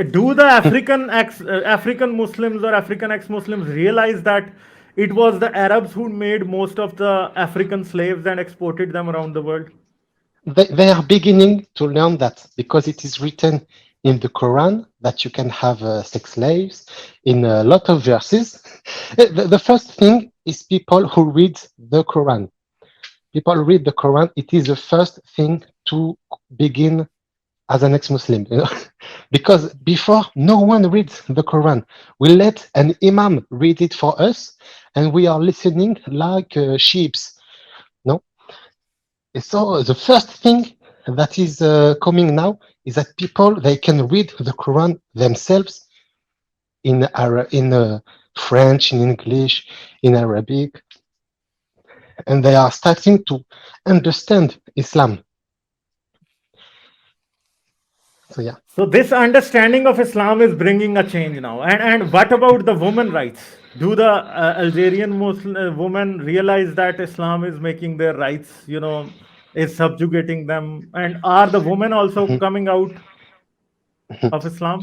Do the African Muslims or African ex-Muslims realize that it was the Arabs who made most of the African slaves and exported them around the world? They are beginning to learn that because it is written in the Quran that you can have sex slaves in a lot of verses. The first thing is people who read the Quran. People read the Quran. It is the first thing to begin as an ex-Muslim, because before no one reads the Quran. We let an imam read it for us, and we are listening like sheeps. No, so the first thing that is coming now is that people they can read the Quran themselves in French, in English, in Arabic, and they are starting to understand Islam. So yeah. So this understanding of Islam is bringing a change now. And what about the women rights? Do the Algerian Muslim women realize that Islam is making their rights, is subjugating them? And are the women also Mhm, coming out mhm. of Islam?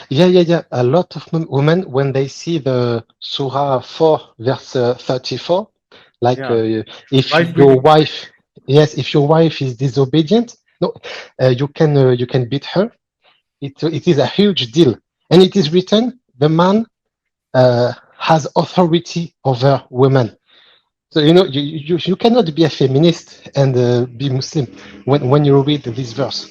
Yeah. A lot of women, when they see the Surah 4, verse 34, like Yeah, if wife your beating. wife, yes, if your wife is disobedient, no, you can beat her. It is a huge deal, and it is written the man has authority over women. So you cannot be a feminist and be Muslim when you read this verse,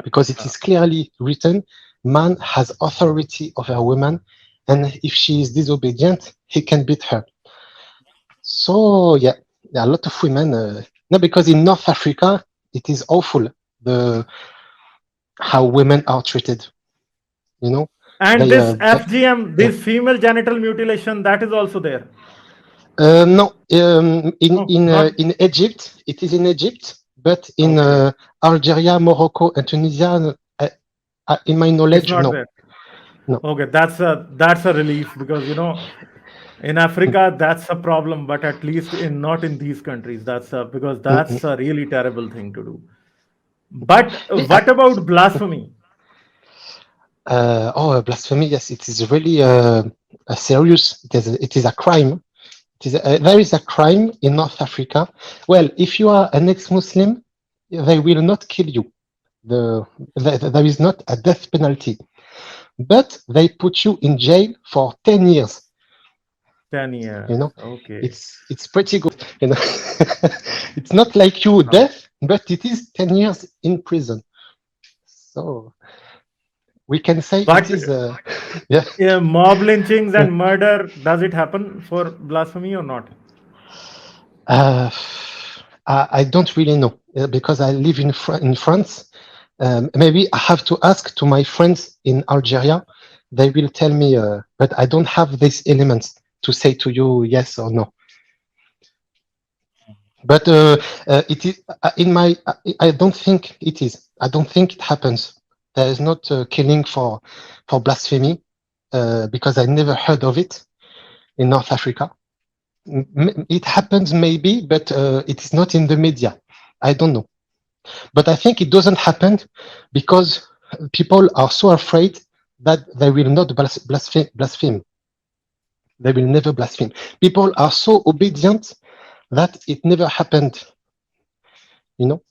because it Yeah. is clearly written man has authority over women, and if she is disobedient he can beat her. So yeah, there are a lot of women no, because in North Africa it is awful, the how women are treated, you know And they this FGM, yeah. this female genital mutilation, that is also there. No, No, not in Egypt, it is in Egypt, but in okay. Algeria, Morocco, and Tunisia, in my It's knowledge, not no, there. no. Okay, that's a relief because in Africa that's a problem, but at least in not in these countries. Because Mm, mm. that's a really terrible thing to do. But Eh, what about blasphemy? blasphemy! Yes, it is really a serious. It is a crime. There is a crime in North Africa. Well, if you are an ex-Muslim, they will not kill you. There is not a death penalty, but they put you in jail for 10 years. 10 You years. know, Okay. it's pretty good. You know, it's not like you Uh, death, but it is 10 years in prison. So we can say it But is yeah. mob lynchings and murder, does it happen for blasphemy or not? Uh, I don't really know because I live in France. Maybe I have to ask to my friends in Algeria. They will tell me, but I don't have these elements to say to you yes or no. But it is in my. I don't think it is. I don't think it happens. There is not killing for blasphemy because I never heard of it in North Africa. It happens maybe, but it is not in the media. I don't know. But I think it doesn't happen because people are so afraid that they will not blaspheme. They will never blaspheme. People are so obedient that it never happened. You know.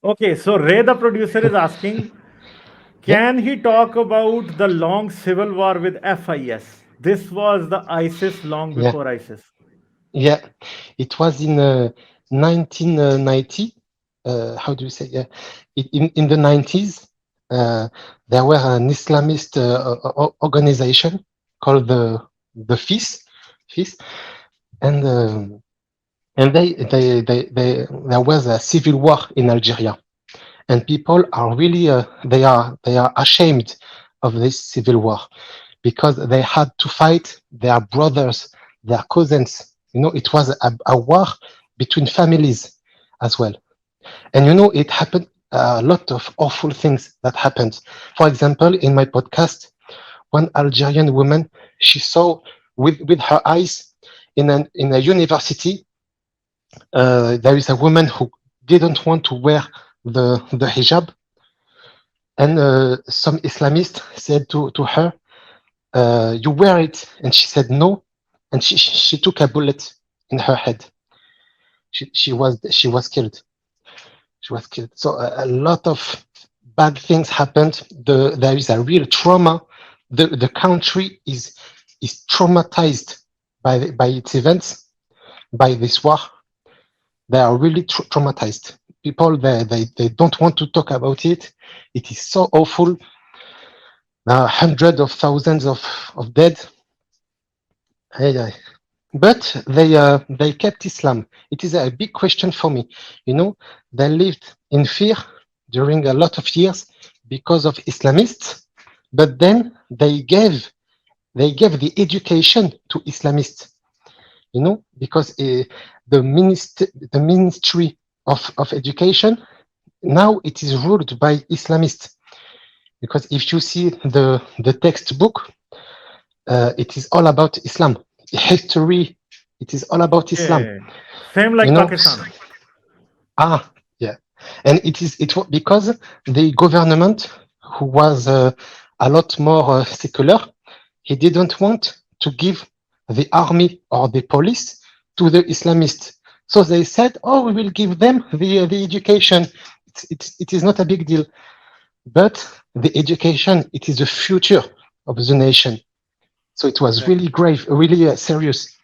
Okay, so Ray, the producer, is asking, Yeah. can he talk about the long civil war with FIS? This was the ISIS long Yeah. before ISIS. Yeah. It was in 1990. How do you say? Yeah. In the 90s, uh, there were an Islamist organization called the FIS, and there was a civil war in Algeria, and people are really they are ashamed of this civil war because they had to fight their brothers, their cousins. It was a war between families as well. And it happened a lot of awful things that happened. For example, in my podcast, one Algerian woman, she saw with her eyes in a university, there is a woman who didn't want to wear the hijab, And some Islamists said to her, "You wear it," and she said no, and she took a bullet in her head. She was killed. She was killed. So a lot of bad things happened. There is a real trauma. The country is traumatized by its events, by this war. They are really traumatized. People they don't want to talk about it. It is so awful. Hundreds of thousands of dead. Hey, hey. But they kept Islam. It is a big question for me. You know, they lived in fear during a lot of years because of Islamists, but then they gave the education to Islamists. You know, because the ministry of education now it is ruled by Islamists. Because if you see the textbook, it is all about Islam. History, it is all about Islam. Yeah. Same You like know, Pakistan. yeah, and it was because the government, who was a lot more secular, he didn't want to give the army or the police to the Islamists. So they said, "Oh, we will give them the education. It is not a big deal." But the education, it is the future of the nation. So it was really Exactly. grave, really serious.